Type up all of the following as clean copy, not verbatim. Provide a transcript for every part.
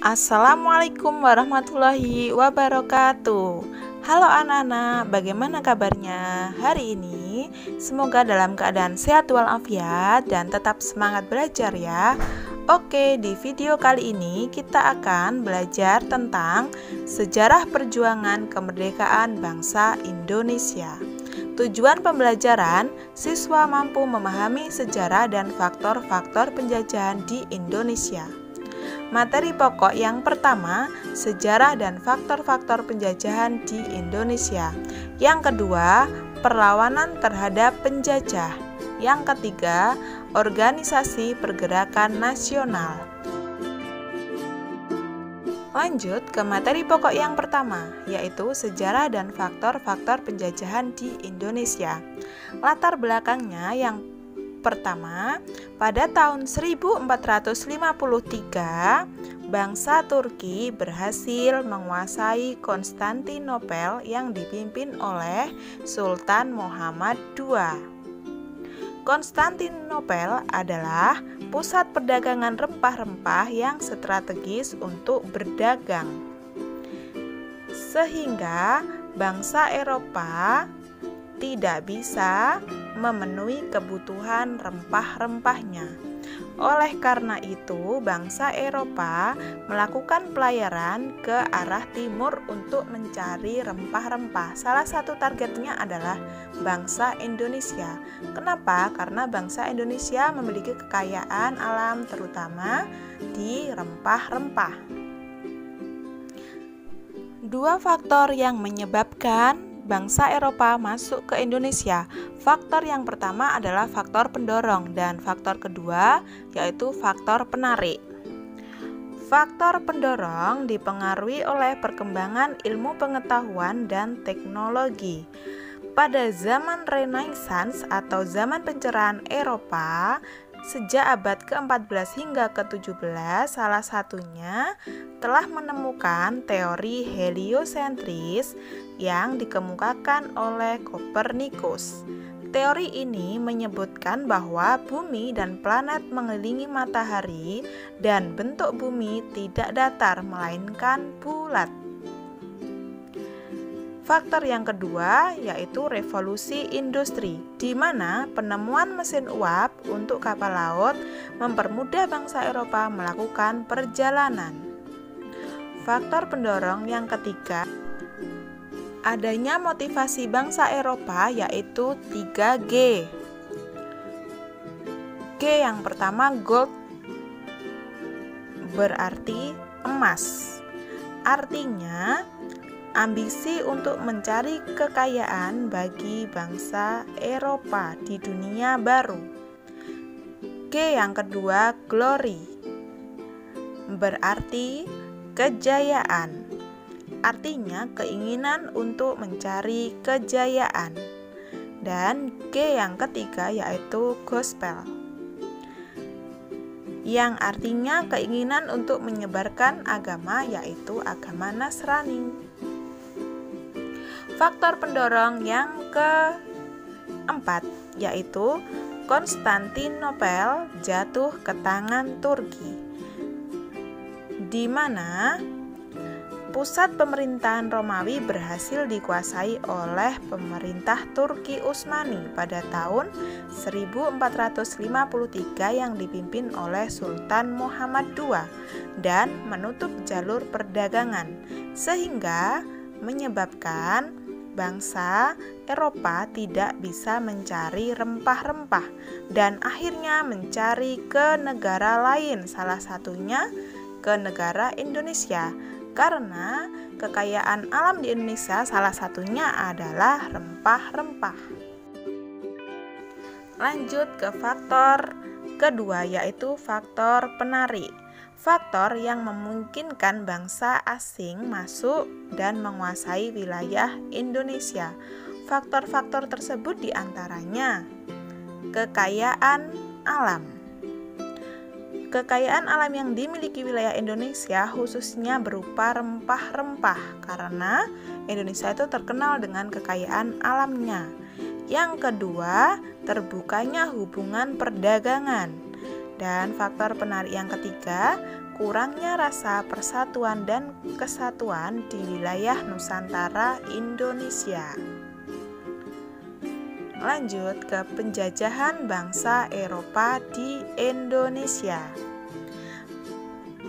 Assalamualaikum warahmatullahi wabarakatuh. Halo anak-anak, bagaimana kabarnya hari ini? Semoga dalam keadaan sehat walafiat dan tetap semangat belajar ya. Oke, di video kali ini kita akan belajar tentang sejarah perjuangan kemerdekaan bangsa Indonesia. Tujuan pembelajaran, siswa mampu memahami sejarah dan faktor-faktor penjajahan di Indonesia. Materi pokok yang pertama, sejarah dan faktor-faktor penjajahan di Indonesia. Yang kedua, perlawanan terhadap penjajah. Yang ketiga, organisasi pergerakan nasional. Lanjut ke materi pokok yang pertama, yaitu sejarah dan faktor-faktor penjajahan di Indonesia. Latar belakangnya yang pertama, pada tahun 1453, bangsa Turki berhasil menguasai Konstantinopel yang dipimpin oleh Sultan Muhammad II. Konstantinopel adalah pusat perdagangan rempah-rempah yang strategis untuk berdagang, sehingga bangsa Eropa tidak bisa memenuhi kebutuhan rempah-rempahnya. Oleh karena itu, bangsa Eropa melakukan pelayaran ke arah timur untuk mencari rempah-rempah. Salah satu targetnya adalah bangsa Indonesia. Kenapa? Karena bangsa Indonesia memiliki kekayaan alam terutama di rempah-rempah. Dua faktor yang menyebabkan bangsa Eropa masuk ke Indonesia. Faktor yang pertama adalah faktor pendorong dan faktor kedua yaitu faktor penarik. Faktor pendorong dipengaruhi oleh perkembangan ilmu pengetahuan dan teknologi. Pada zaman Renaissance atau zaman pencerahan Eropa, sejak abad ke-14 hingga ke-17, salah satunya telah menemukan teori heliosentris yang dikemukakan oleh Kopernikus. Teori ini menyebutkan bahwa bumi dan planet mengelilingi matahari dan bentuk bumi tidak datar melainkan bulat. Faktor yang kedua yaitu revolusi industri, di mana penemuan mesin uap untuk kapal laut mempermudah bangsa Eropa melakukan perjalanan. Faktor pendorong yang ketiga, adanya motivasi bangsa Eropa yaitu 3G. G yang pertama gold, berarti emas. Artinya ambisi untuk mencari kekayaan bagi bangsa Eropa di dunia baru. G yang kedua, glory, berarti kejayaan. Artinya keinginan untuk mencari kejayaan. Dan G yang ketiga yaitu gospel, yang artinya keinginan untuk menyebarkan agama yaitu agama Nasrani. Faktor pendorong yang keempat yaitu Konstantinopel jatuh ke tangan Turki, di mana pusat pemerintahan Romawi berhasil dikuasai oleh pemerintah Turki Utsmani pada tahun 1453 yang dipimpin oleh Sultan Muhammad II dan menutup jalur perdagangan, sehingga menyebabkan bangsa Eropa tidak bisa mencari rempah-rempah dan akhirnya mencari ke negara lain, salah satunya ke negara Indonesia, karena kekayaan alam di Indonesia salah satunya adalah rempah-rempah. Lanjut ke faktor kedua yaitu faktor penarik. Faktor yang memungkinkan bangsa asing masuk dan menguasai wilayah Indonesia. Faktor-faktor tersebut diantaranya kekayaan alam. Kekayaan alam yang dimiliki wilayah Indonesia khususnya berupa rempah-rempah, karena Indonesia itu terkenal dengan kekayaan alamnya. Yang kedua, terbukanya hubungan perdagangan. Dan faktor penarik yang ketiga, kurangnya rasa persatuan dan kesatuan di wilayah Nusantara Indonesia. Lanjut ke penjajahan bangsa Eropa di Indonesia.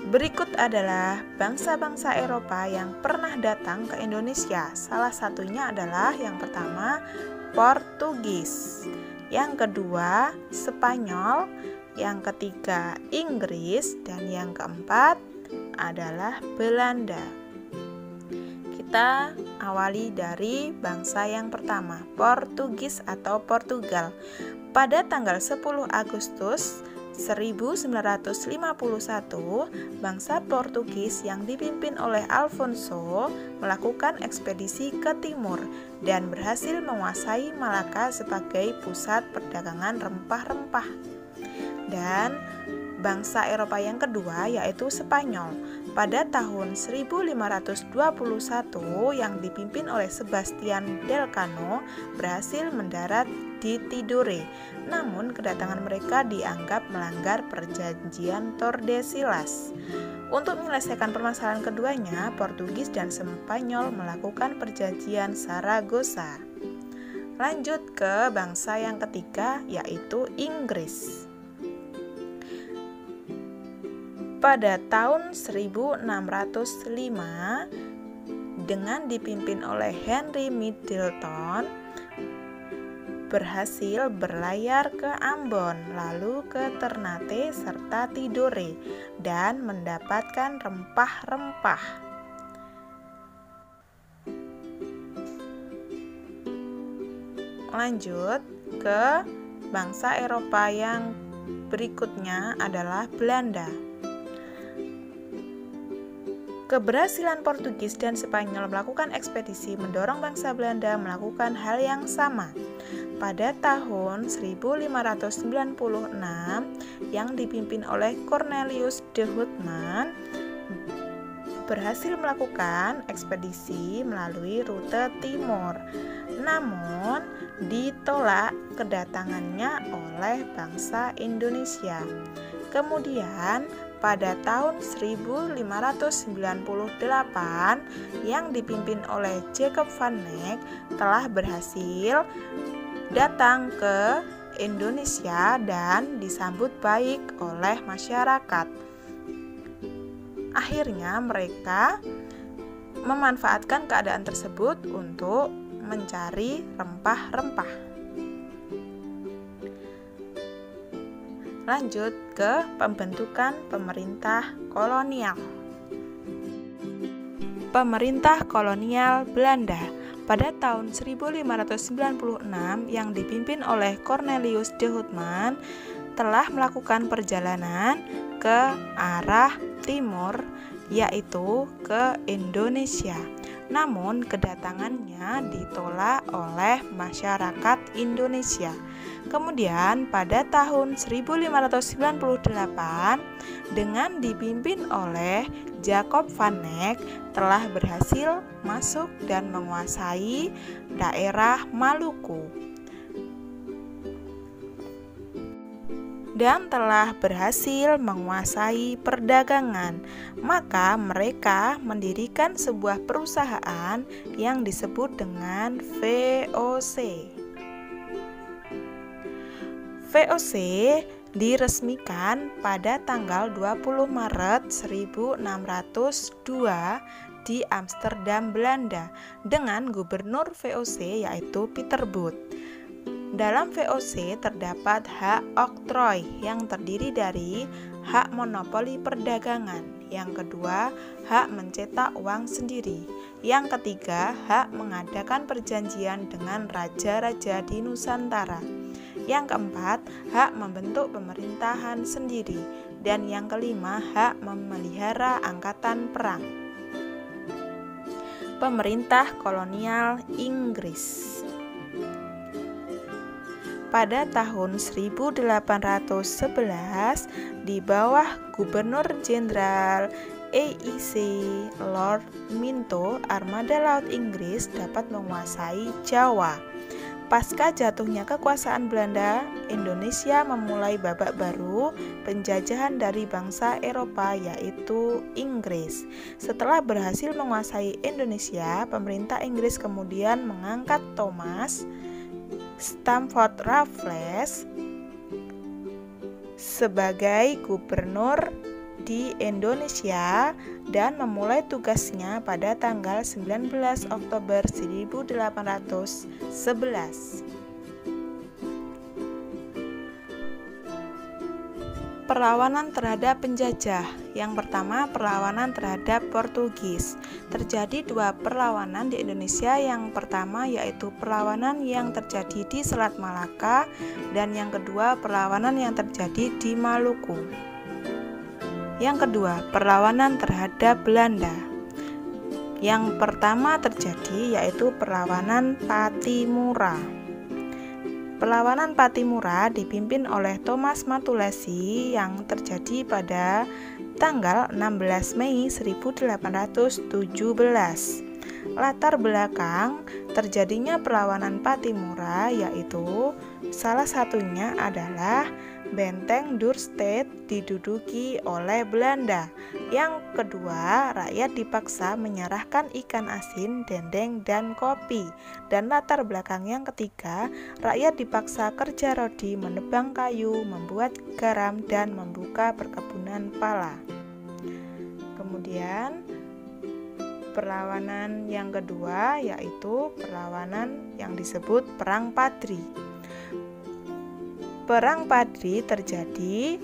Berikut adalah bangsa-bangsa Eropa yang pernah datang ke Indonesia. Salah satunya adalah yang pertama Portugis, yang kedua Spanyol, yang ketiga Inggris, dan yang keempat adalah Belanda. Kita awali dari bangsa yang pertama, Portugis atau Portugal. Pada tanggal 10 Agustus 1951, bangsa Portugis yang dipimpin oleh Alfonso melakukan ekspedisi ke timur dan berhasil menguasai Malaka sebagai pusat perdagangan rempah-rempah. Dan bangsa Eropa yang kedua yaitu Spanyol. Pada tahun 1521 yang dipimpin oleh Sebastian Elcano berhasil mendarat di Tidore. Namun kedatangan mereka dianggap melanggar perjanjian Tordesillas. Untuk menyelesaikan permasalahan keduanya, Portugis dan Spanyol melakukan perjanjian Saragossa. Lanjut ke bangsa yang ketiga yaitu Inggris. Pada tahun 1605 dengan dipimpin oleh Henry Middleton berhasil berlayar ke Ambon, lalu ke Ternate serta Tidore dan mendapatkan rempah-rempah. Lanjut ke bangsa Eropa yang berikutnya adalah Belanda. Keberhasilan Portugis dan Spanyol melakukan ekspedisi mendorong bangsa Belanda melakukan hal yang sama. Pada tahun 1596 yang dipimpin oleh Cornelius de Houtman berhasil melakukan ekspedisi melalui rute timur. Namun ditolak kedatangannya oleh bangsa Indonesia. Kemudian pada tahun 1598 yang dipimpin oleh Jacob van Eyck telah berhasil datang ke Indonesia dan disambut baik oleh masyarakat. Akhirnya mereka memanfaatkan keadaan tersebut untuk mencari rempah-rempah. Lanjut ke pembentukan pemerintah kolonial. Pemerintah kolonial Belanda pada tahun 1596 yang dipimpin oleh Cornelius de Houtman telah melakukan perjalanan ke arah timur, yaitu ke Indonesia. Namun kedatangannya ditolak oleh masyarakat Indonesia. Kemudian pada tahun 1598 dengan dipimpin oleh Jacob van Eyck telah berhasil masuk dan menguasai daerah Maluku dan telah berhasil menguasai perdagangan. Maka mereka mendirikan sebuah perusahaan yang disebut dengan VOC. VOC diresmikan pada tanggal 20 Maret 1602 di Amsterdam, Belanda dengan gubernur VOC yaitu Pieter Both. Dalam VOC terdapat hak oktroy yang terdiri dari hak monopoli perdagangan, yang kedua hak mencetak uang sendiri, yang ketiga hak mengadakan perjanjian dengan raja-raja di Nusantara, yang keempat hak membentuk pemerintahan sendiri, dan yang kelima hak memelihara angkatan perang. Pemerintah kolonial Inggris. Pada tahun 1811 di bawah Gubernur Jenderal EIC Lord Minto, armada laut Inggris dapat menguasai Jawa. Pasca jatuhnya kekuasaan Belanda, Indonesia memulai babak baru penjajahan dari bangsa Eropa, yaitu Inggris. Setelah berhasil menguasai Indonesia, pemerintah Inggris kemudian mengangkat Thomas Stamford Raffles sebagai gubernur di Indonesia dan memulai tugasnya pada tanggal 19 Oktober 1811. Perlawanan terhadap penjajah. Yang pertama, perlawanan terhadap Portugis. Terjadi dua perlawanan di Indonesia. Yang pertama yaitu perlawanan yang terjadi di Selat Malaka, dan yang kedua perlawanan yang terjadi di Maluku. Yang kedua, perlawanan terhadap Belanda. Yang pertama terjadi yaitu perlawanan Patimura. Perlawanan Patimura dipimpin oleh Thomas Matulessy yang terjadi pada tanggal 16 Mei 1817. Latar belakang terjadinya perlawanan Patimura yaitu salah satunya adalah Benteng Dorstad diduduki oleh Belanda. Yang kedua, rakyat dipaksa menyerahkan ikan asin, dendeng, dan kopi. Dan latar belakang yang ketiga, rakyat dipaksa kerja rodi, menebang kayu, membuat garam, dan membuka perkebunan pala. Kemudian perlawanan yang kedua yaitu perlawanan yang disebut Perang Padri. Perang Padri terjadi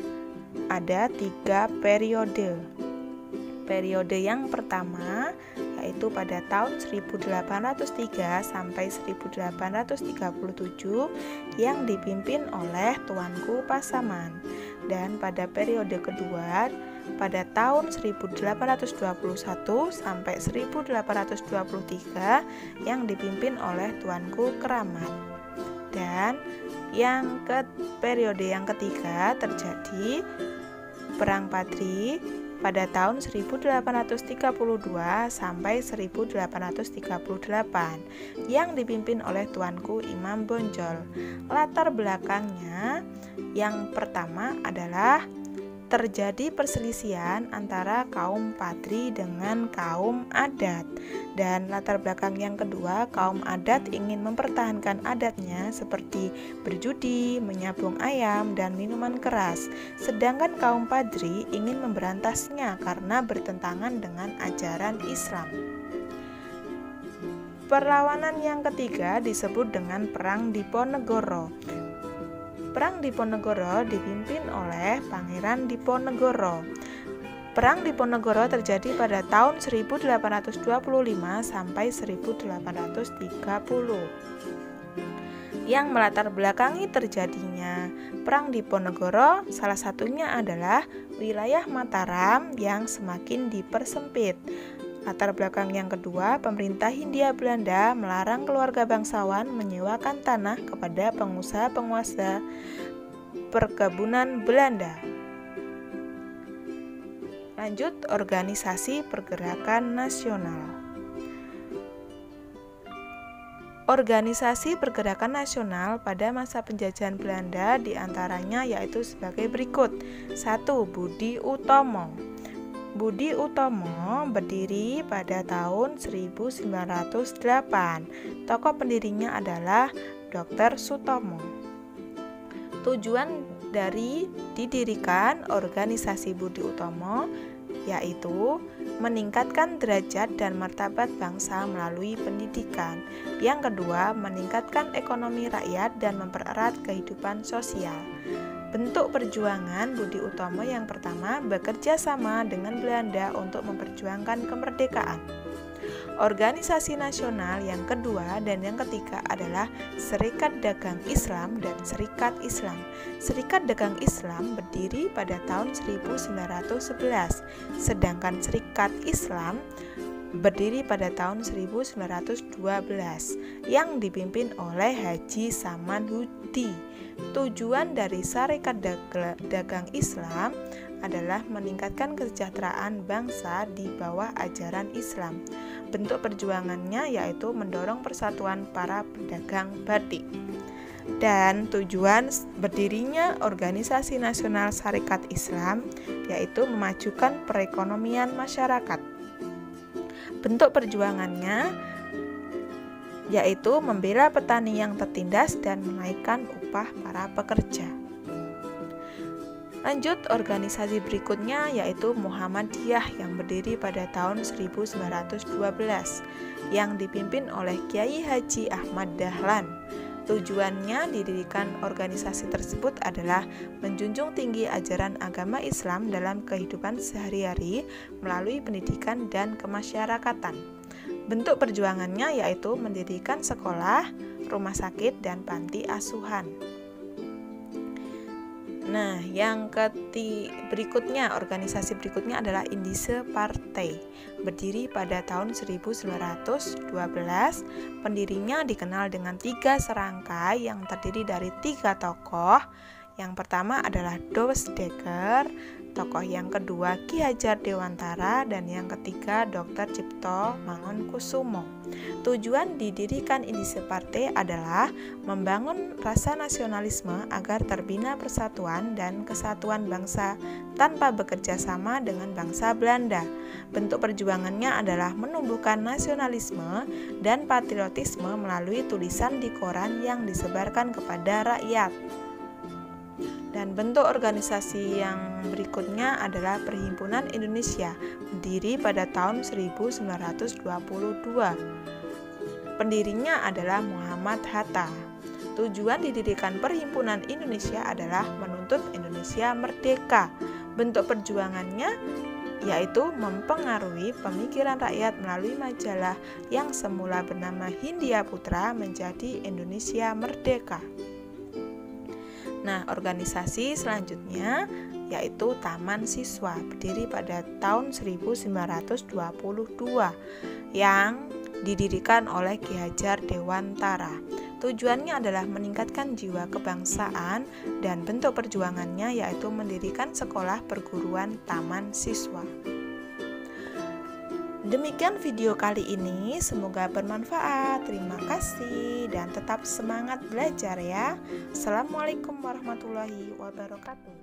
ada 3 periode. Periode yang pertama yaitu pada tahun 1803 sampai 1837 yang dipimpin oleh Tuanku Pasaman. Dan pada periode kedua pada tahun 1821 sampai 1823 yang dipimpin oleh Tuanku Keramat. Dan periode yang ketiga terjadi Perang Padri pada tahun 1832 sampai 1838 yang dipimpin oleh Tuanku Imam Bonjol. Latar belakangnya yang pertama adalah terjadi perselisihan antara kaum Padri dengan kaum adat. Dan latar belakang yang kedua, kaum adat ingin mempertahankan adatnya seperti berjudi, menyabung ayam, dan minuman keras. Sedangkan kaum Padri ingin memberantasnya karena bertentangan dengan ajaran Islam. Perlawanan yang ketiga disebut dengan Perang Diponegoro. Perang Diponegoro dipimpin oleh Pangeran Diponegoro. Perang Diponegoro terjadi pada tahun 1825 sampai 1830. Yang melatar belakangi terjadinya Perang Diponegoro salah satunya adalah wilayah Mataram yang semakin dipersempit. Latar belakang yang kedua, pemerintah Hindia Belanda melarang keluarga bangsawan menyewakan tanah kepada pengusaha-penguasa perkebunan Belanda. Lanjut, organisasi pergerakan nasional. Organisasi pergerakan nasional pada masa penjajahan Belanda diantaranya yaitu sebagai berikut. 1. Budi Utomo. Budi Utomo berdiri pada tahun 1908. Tokoh pendirinya adalah Dr. Sutomo. Tujuan dari didirikan organisasi Budi Utomo yaitu meningkatkan derajat dan martabat bangsa melalui pendidikan. Yang kedua, meningkatkan ekonomi rakyat dan mempererat kehidupan sosial. Bentuk perjuangan Budi Utomo yang pertama, bekerja sama dengan Belanda untuk memperjuangkan kemerdekaan. Organisasi nasional yang kedua dan yang ketiga adalah Serikat Dagang Islam dan Serikat Islam. Serikat Dagang Islam berdiri pada tahun 1911, sedangkan Serikat Islam berdiri pada tahun 1912 yang dipimpin oleh Haji Saman Hudi. Tujuan dari Serikat Dagang Islam adalah meningkatkan kesejahteraan bangsa di bawah ajaran Islam. bentuk perjuangannya yaitu mendorong persatuan para pedagang batik. Dan tujuan berdirinya Organisasi Nasional Sarekat Islam yaitu memajukan perekonomian masyarakat. Bentuk perjuangannya yaitu membela petani yang tertindas dan menaikkan upah para pekerja. Lanjut, organisasi berikutnya yaitu Muhammadiyah yang berdiri pada tahun 1912 yang dipimpin oleh Kiai Haji Ahmad Dahlan. Tujuannya didirikan organisasi tersebut adalah menjunjung tinggi ajaran agama Islam dalam kehidupan sehari-hari melalui pendidikan dan kemasyarakatan. Bentuk perjuangannya yaitu mendirikan sekolah, rumah sakit, dan panti asuhan. Nah, berikutnya, organisasi berikutnya adalah Indische Partei. Berdiri pada tahun 1912, pendirinya dikenal dengan 3 serangkai yang terdiri dari 3 tokoh. Yang pertama adalah Dost Dekker, tokoh yang kedua Ki Hajar Dewantara, dan yang ketiga Dr. Cipto Mangunkusumo. Tujuan didirikan Indische Partei adalah membangun rasa nasionalisme agar terbina persatuan dan kesatuan bangsa tanpa bekerja sama dengan bangsa Belanda. Bentuk perjuangannya adalah menumbuhkan nasionalisme dan patriotisme melalui tulisan di koran yang disebarkan kepada rakyat. Dan bentuk organisasi yang berikutnya adalah Perhimpunan Indonesia, berdiri pada tahun 1922. Pendirinya adalah Muhammad Hatta. Tujuan didirikan Perhimpunan Indonesia adalah menuntut Indonesia merdeka. Bentuk perjuangannya yaitu mempengaruhi pemikiran rakyat melalui majalah yang semula bernama Hindia Putra menjadi Indonesia Merdeka. Nah, organisasi selanjutnya yaitu Taman Siswa, berdiri pada tahun 1922 yang didirikan oleh Ki Hajar Dewantara. Tujuannya adalah meningkatkan jiwa kebangsaan dan bentuk perjuangannya yaitu mendirikan sekolah perguruan taman siswa. Demikian video kali ini, semoga bermanfaat. Terima kasih dan tetap semangat belajar ya. Assalamualaikum warahmatullahi wabarakatuh.